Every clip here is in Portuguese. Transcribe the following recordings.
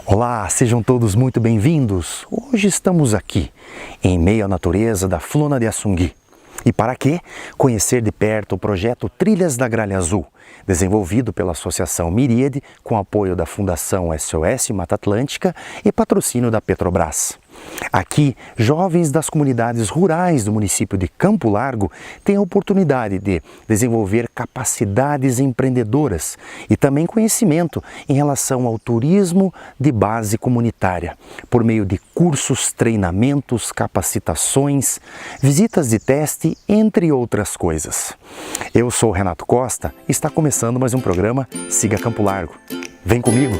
Olá, sejam todos muito bem-vindos. Hoje estamos aqui, em meio à natureza da Flona de Assungui. E para quê? Conhecer de perto o projeto Trilhas da Gralha Azul, desenvolvido pela Associação Miríade, com apoio da Fundação SOS Mata Atlântica e patrocínio da Petrobras. Aqui, jovens das comunidades rurais do município de Campo Largo têm a oportunidade de desenvolver capacidades empreendedoras e também conhecimento em relação ao turismo de base comunitária, por meio de cursos, treinamentos, capacitações, visitas de teste, entre outras coisas. Eu sou Renato Costa e está começando mais um programa Siga Campo Largo. Vem comigo!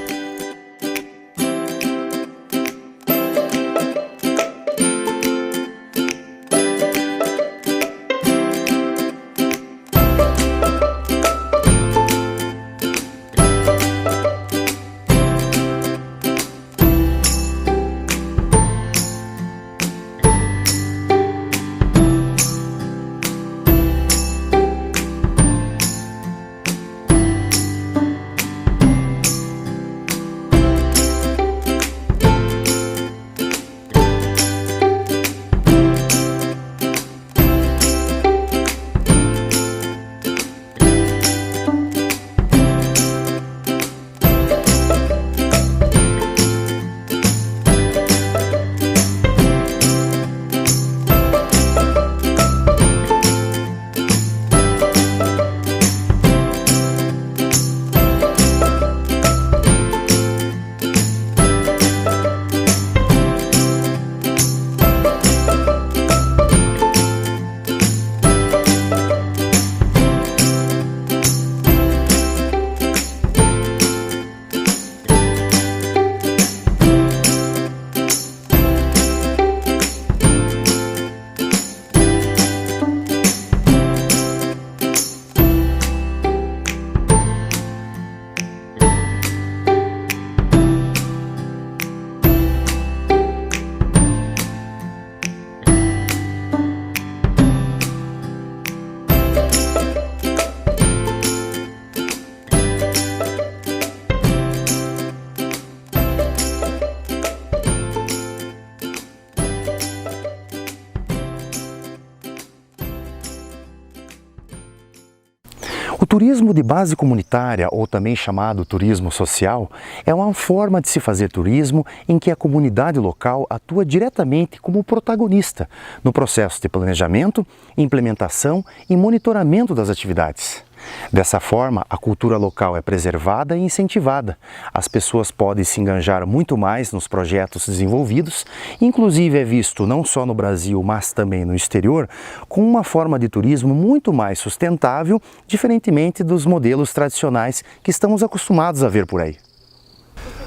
O turismo de base comunitária, ou também chamado turismo social, é uma forma de se fazer turismo em que a comunidade local atua diretamente como protagonista no processo de planejamento, implementação e monitoramento das atividades. Dessa forma, a cultura local é preservada e incentivada. As pessoas podem se engajar muito mais nos projetos desenvolvidos, inclusive é visto não só no Brasil, mas também no exterior, com uma forma de turismo muito mais sustentável, diferentemente dos modelos tradicionais que estamos acostumados a ver por aí.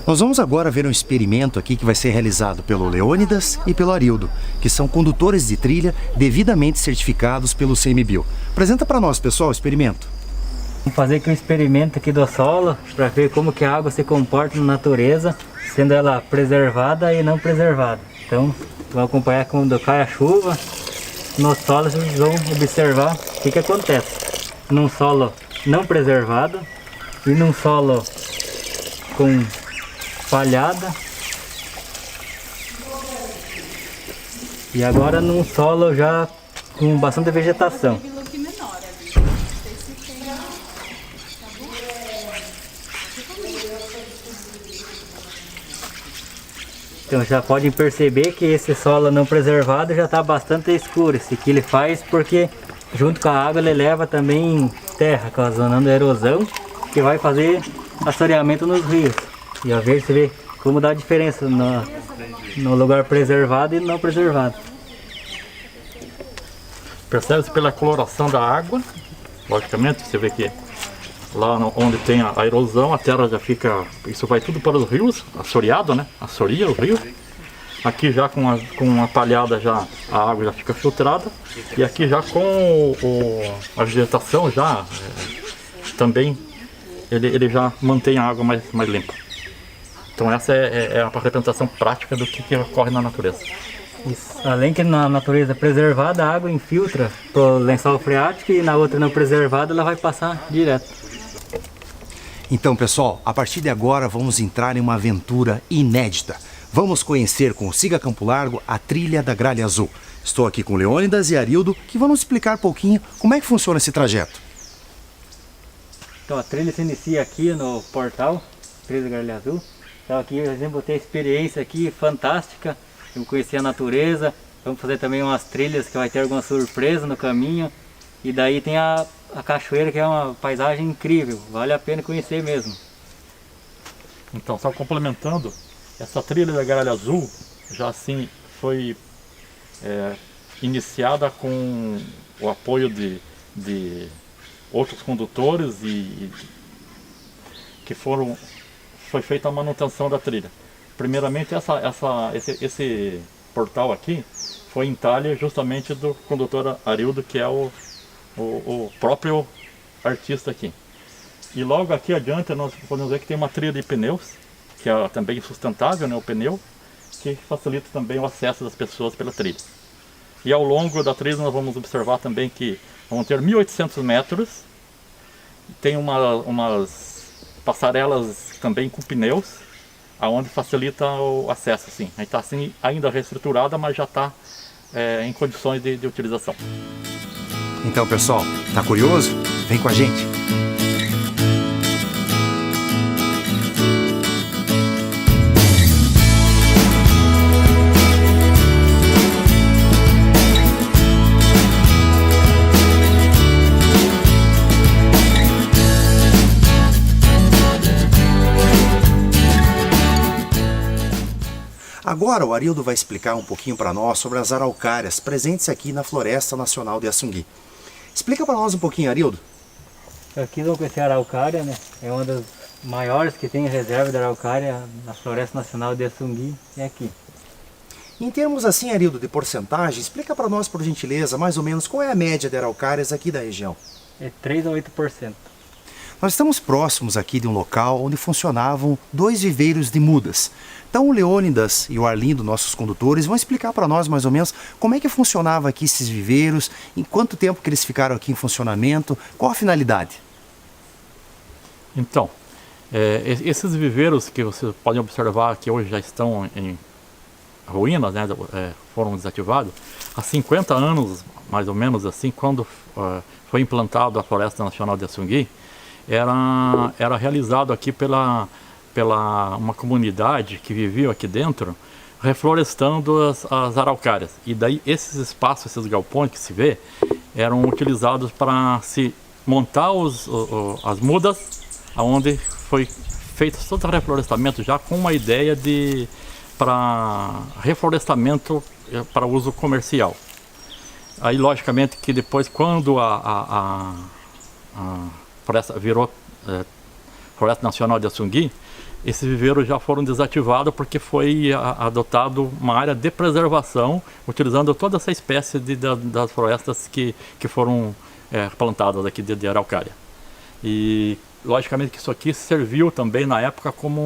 Nós vamos agora ver um experimento aqui que vai ser realizado pelo Leônidas e pelo Arildo, que são condutores de trilha devidamente certificados pelo CMBio. Apresenta para nós, pessoal, o experimento. Vamos fazer aqui um experimento aqui do solo para ver como que a água se comporta na natureza, sendo ela preservada e não preservada. Então, vamos acompanhar quando cai a chuva, no solo vocês vão observar o que acontece. Num solo não preservado e num solo com palhada. E agora num solo já com bastante vegetação. Então já podem perceber que esse solo não preservado já está bastante escuro. Esse que ele faz porque junto com a água ele leva também terra, causando erosão, que vai fazer assoreamento nos rios. E a ver, você vê como dá a diferença no lugar preservado e não preservado. Percebe-se pela coloração da água, logicamente, você vê que lá onde tem a erosão, a terra já fica, isso vai tudo para os rios, assoreado, né? Assoria os rios. Aqui já com a palhada já a água já fica filtrada e aqui já com a vegetação já também ele já mantém a água mais limpa. Então essa é a representação prática do que ocorre na natureza. Isso. Além que na natureza preservada a água infiltra para o lençol freático e na outra não preservada ela vai passar direto. Então, pessoal, a partir de agora vamos entrar em uma aventura inédita. Vamos conhecer com o Siga Campo Largo a trilha da Gralha Azul. Estou aqui com Leônidas e Arildo, que vão nos explicar um pouquinho como é que funciona esse trajeto. Então a trilha se inicia aqui no portal, Trilha da Gralha Azul. Então aqui, por exemplo, eu tenho experiência aqui fantástica. Vamos conhecer a natureza, vamos fazer também umas trilhas que vai ter alguma surpresa no caminho. E daí tem a cachoeira, que é uma paisagem incrível, vale a pena conhecer mesmo. Então, só complementando, essa trilha da Gralha Azul já assim foi iniciada com o apoio de outros condutores e que foi feita a manutenção da trilha. Primeiramente, esse portal aqui foi entalhe justamente do condutor Arildo, que é o próprio artista aqui. E logo aqui adiante nós podemos ver que tem uma trilha de pneus, que é também sustentável, né, o pneu, que facilita também o acesso das pessoas pela trilha. E ao longo da trilha nós vamos observar também que vão ter 1.800 metros, tem umas passarelas também com pneus, aonde facilita o acesso. Assim. Aí está assim, ainda reestruturada, mas já está em condições de utilização. Então, pessoal, tá curioso? Vem com a gente! Agora o Arildo vai explicar um pouquinho para nós sobre as araucárias presentes aqui na Floresta Nacional de Assungui. Explica para nós um pouquinho, Arildo. Aqui vamos conhecer a araucária, né? É uma das maiores que tem reserva de araucária na Floresta Nacional de Assungui, é aqui. Em termos assim, Arildo, de porcentagem, explica para nós, por gentileza, mais ou menos qual é a média de araucárias aqui da região. É 3 a 8%. Nós estamos próximos aqui de um local onde funcionavam 2 viveiros de mudas. Então o Leônidas e o Arlindo, nossos condutores, vão explicar para nós mais ou menos como é que funcionava aqui esses viveiros, em quanto tempo que eles ficaram aqui em funcionamento, qual a finalidade. Então, esses viveiros que vocês podem observar que hoje já estão em ruínas, né, foram desativados, há 50 anos, mais ou menos assim, quando foi implantado a Floresta Nacional de Assungui, era realizado aqui pela uma comunidade que vivia aqui dentro, reflorestando as araucárias. E daí esses espaços, esses galpões que se vê, eram utilizados para se montar as mudas, onde foi feito todo o reflorestamento já com uma ideia para reflorestamento para uso comercial. Aí logicamente que depois, quando a floresta virou Floresta Nacional de Assungui, esses viveiros já foram desativados porque foi adotado uma área de preservação, utilizando toda essa espécie das florestas que foram plantadas aqui de araucária. E logicamente que isso aqui serviu também na época como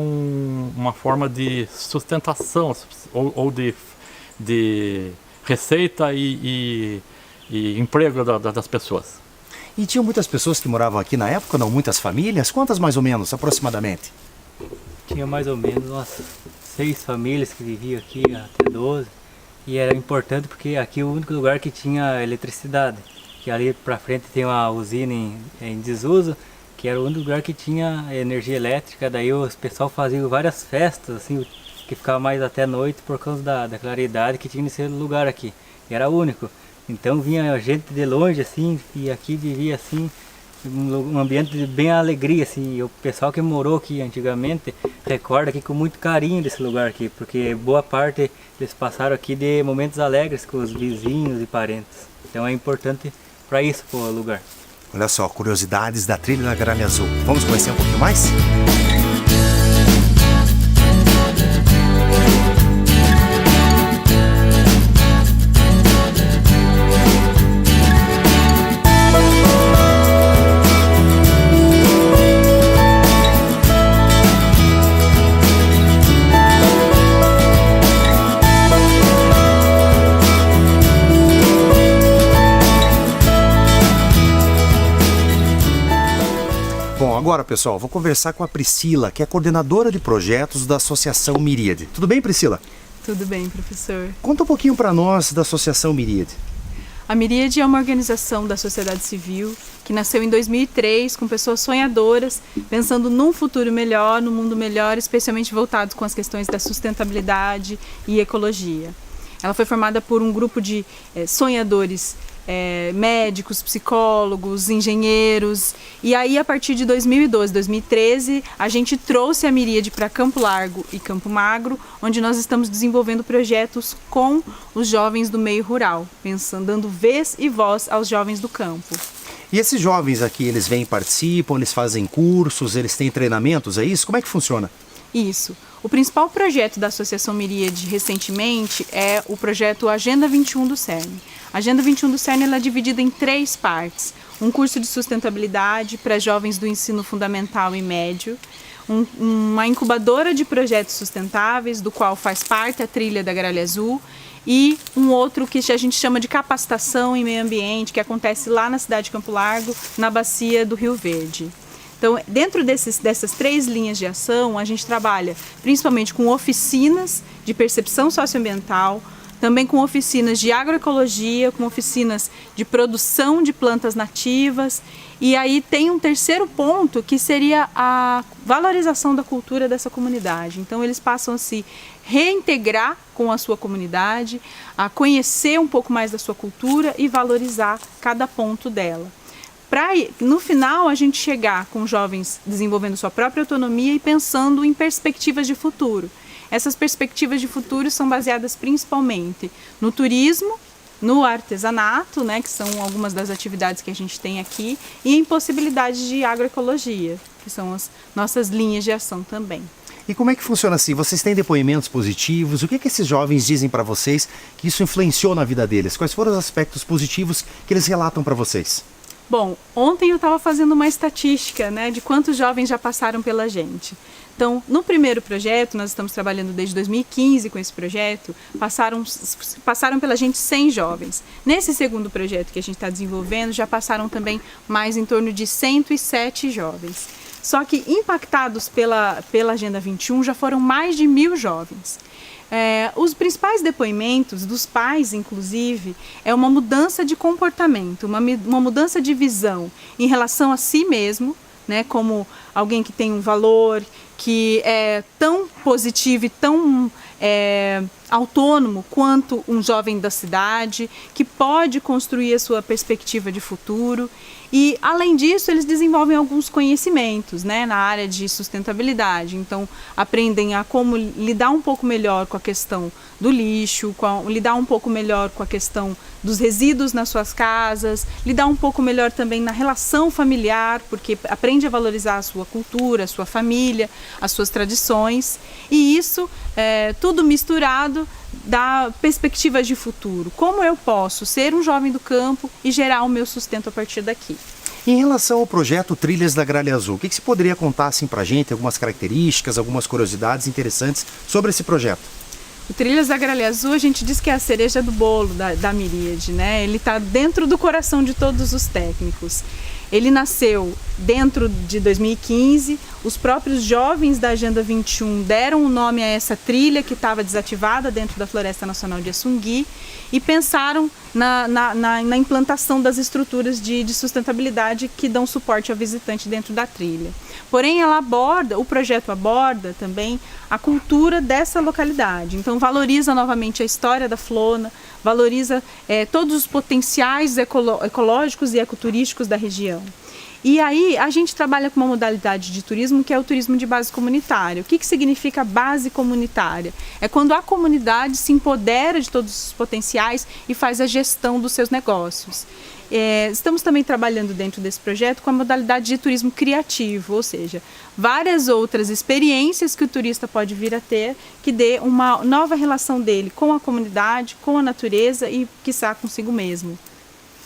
uma forma de sustentação ou de receita e emprego das pessoas. E tinham muitas pessoas que moravam aqui na época, não? Muitas famílias? Quantas mais ou menos, aproximadamente? Tinha mais ou menos umas 6 famílias que viviam aqui, até 12. E era importante porque aqui é o único lugar que tinha eletricidade. Que ali pra frente tem uma usina em desuso, que era o único lugar que tinha energia elétrica. Daí os pessoal faziam várias festas, assim, que ficava mais até noite por causa da claridade que tinha nesse lugar aqui. E era único. Então vinha gente de longe, assim, e aqui vivia assim, um ambiente de bem alegria, assim. E o pessoal que morou aqui antigamente recorda aqui com muito carinho desse lugar aqui, porque boa parte eles passaram aqui de momentos alegres com os vizinhos e parentes. Então é importante para isso o lugar. Olha só, curiosidades da trilha da Gralha Azul. Vamos conhecer um pouquinho mais? agora, pessoal, vou conversar com a Priscila, que é coordenadora de projetos da Associação Miríade. Tudo bem, Priscila? Tudo bem, professor. Conta um pouquinho para nós da Associação Miríade. A Miríade é uma organização da sociedade civil que nasceu em 2003 com pessoas sonhadoras, pensando num futuro melhor, num mundo melhor, especialmente voltado com as questões da sustentabilidade e ecologia. Ela foi formada por um grupo de sonhadores, médicos, psicólogos, engenheiros, e aí a partir de 2012, 2013, a gente trouxe a Miríade para Campo Largo e Campo Magro, onde nós estamos desenvolvendo projetos com os jovens do meio rural, pensando, dando vez e voz aos jovens do campo. E esses jovens aqui, eles vêm, participam, eles fazem cursos, eles têm treinamentos, é isso? Como é que funciona? Isso. O principal projeto da Associação Miríade recentemente é o projeto Agenda 21 do CERN. A Agenda 21 do CERN ela é dividida em 3 partes. Um curso de sustentabilidade para jovens do ensino fundamental e médio, uma incubadora de projetos sustentáveis, do qual faz parte a trilha da Gralha Azul, e um outro que a gente chama de capacitação em meio ambiente, que acontece lá na cidade de Campo Largo, na bacia do Rio Verde. Então, dentro dessas 3 linhas de ação, a gente trabalha principalmente com oficinas de percepção socioambiental, também com oficinas de agroecologia, com oficinas de produção de plantas nativas. E aí tem um terceiro ponto que seria a valorização da cultura dessa comunidade. Então eles passam a se reintegrar com a sua comunidade, a conhecer um pouco mais da sua cultura e valorizar cada ponto dela. Para no final a gente chegar com jovens desenvolvendo sua própria autonomia e pensando em perspectivas de futuro. Essas perspectivas de futuro são baseadas principalmente no turismo, no artesanato, né, que são algumas das atividades que a gente tem aqui, e em possibilidades de agroecologia, que são as nossas linhas de ação também. E como é que funciona assim? Vocês têm depoimentos positivos? O que esses jovens dizem para vocês que isso influenciou na vida deles? Quais foram os aspectos positivos que eles relatam para vocês? Bom, ontem eu estava fazendo uma estatística, né, de quantos jovens já passaram pela gente. Então, no primeiro projeto, nós estamos trabalhando desde 2015 com esse projeto, passaram pela gente 100 jovens. Nesse segundo projeto que a gente está desenvolvendo, já passaram também mais em torno de 107 jovens. Só que impactados pela Agenda 21 já foram mais de 1.000 jovens. Os principais depoimentos dos pais, inclusive, é uma mudança de comportamento, uma mudança de visão em relação a si mesmo, né, como alguém que tem um valor, que é tão positivo e tão autônomo quanto um jovem da cidade, que pode construir a sua perspectiva de futuro. E, além disso, eles desenvolvem alguns conhecimentos, né, na área de sustentabilidade. Então, aprendem a como lidar um pouco melhor com a questão do lixo, lidar um pouco melhor com a questão dos resíduos nas suas casas, lidar um pouco melhor também na relação familiar, porque aprende a valorizar a sua cultura, a sua família, as suas tradições. E isso, tudo misturado, dá perspectivas de futuro. Como eu posso ser um jovem do campo e gerar o meu sustento a partir daqui? Em relação ao projeto Trilhas da Gralha Azul, o que você poderia contar assim pra gente, algumas características, algumas curiosidades interessantes sobre esse projeto? O Trilhas da Gralha Azul, a gente diz que é a cereja do bolo da Miríade, né? Ele está dentro do coração de todos os técnicos. Ele nasceu dentro de 2015, os próprios jovens da Agenda 21 deram o nome a essa trilha que estava desativada dentro da Floresta Nacional de Assungui e pensaram na implantação das estruturas de sustentabilidade que dão suporte ao visitante dentro da trilha. Porém, o projeto aborda também a cultura dessa localidade, então valoriza novamente a história da Flona, valoriza todos os potenciais ecológicos e ecoturísticos da região. E aí a gente trabalha com uma modalidade de turismo que é o turismo de base comunitária. O que significa base comunitária? É quando a comunidade se empodera de todos os potenciais e faz a gestão dos seus negócios. Estamos também trabalhando dentro desse projeto com a modalidade de turismo criativo, ou seja, várias outras experiências que o turista pode vir a ter que dê uma nova relação dele com a comunidade, com a natureza e, quiçá, consigo mesmo.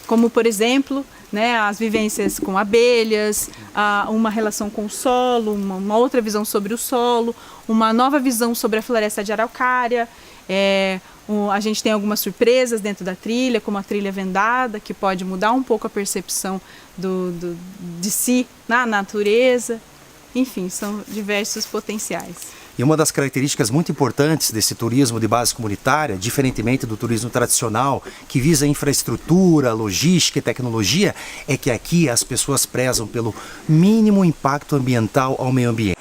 Como, por exemplo, né, as vivências com abelhas, uma relação com o solo, uma outra visão sobre o solo, uma nova visão sobre a floresta de araucária. A gente tem algumas surpresas dentro da trilha, como a trilha vendada, que pode mudar um pouco a percepção de si na natureza. Enfim, são diversos potenciais. E uma das características muito importantes desse turismo de base comunitária, diferentemente do turismo tradicional, que visa infraestrutura, logística e tecnologia, é que aqui as pessoas prezam pelo mínimo impacto ambiental ao meio ambiente.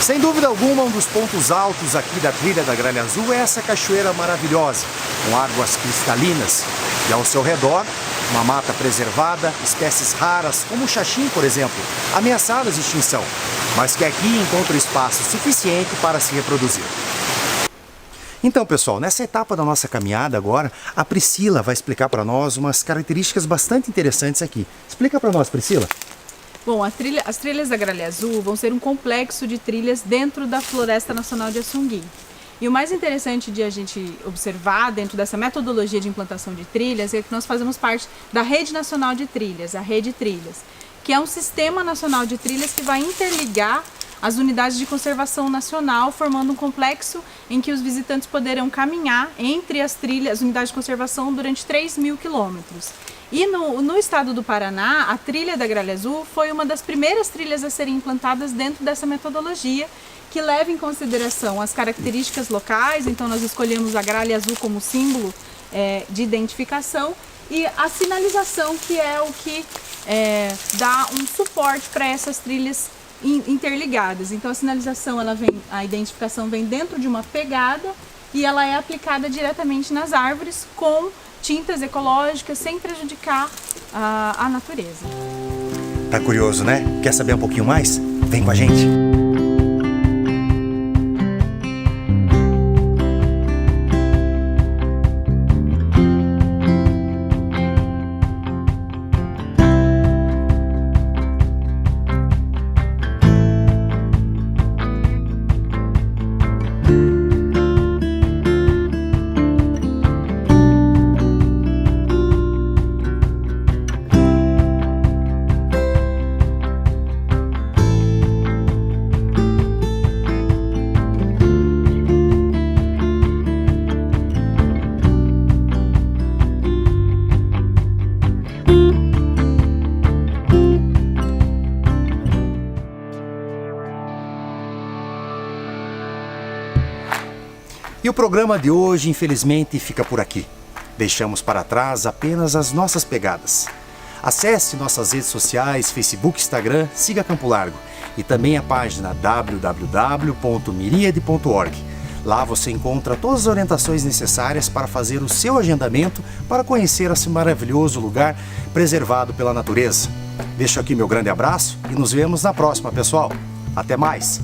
Sem dúvida alguma, um dos pontos altos aqui da trilha da Gralha Azul é essa cachoeira maravilhosa, com águas cristalinas e ao seu redor uma mata preservada, espécies raras como o xaxim, por exemplo, ameaçadas de extinção, mas que aqui encontram espaço suficiente para se reproduzir. Então, pessoal, nessa etapa da nossa caminhada agora, a Priscila vai explicar para nós umas características bastante interessantes aqui. Explica para nós, Priscila. Bom, as trilhas da Gralha Azul vão ser um complexo de trilhas dentro da Floresta Nacional de Assunguim. E o mais interessante de a gente observar dentro dessa metodologia de implantação de trilhas é que nós fazemos parte da Rede Nacional de Trilhas, a Rede Trilhas, que é um sistema nacional de trilhas que vai interligar as unidades de conservação nacional, formando um complexo em que os visitantes poderão caminhar entre as unidades de conservação durante 3.000 quilômetros. E no estado do Paraná, a trilha da Gralha Azul foi uma das primeiras trilhas a serem implantadas dentro dessa metodologia, que leva em consideração as características locais. Então nós escolhemos a Gralha Azul como símbolo de identificação, e a sinalização, que é o que dá um suporte para essas trilhas interligadas. Então a sinalização, a identificação vem dentro de uma pegada e ela é aplicada diretamente nas árvores com tintas ecológicas, sem prejudicar a natureza. Tá curioso, né? Quer saber um pouquinho mais? Vem com a gente! E o programa de hoje, infelizmente, fica por aqui. Deixamos para trás apenas as nossas pegadas. Acesse nossas redes sociais, Facebook, Instagram, siga Campo Largo e também a página www.miriade.org. Lá você encontra todas as orientações necessárias para fazer o seu agendamento para conhecer esse maravilhoso lugar preservado pela natureza. Deixo aqui meu grande abraço e nos vemos na próxima, pessoal. Até mais!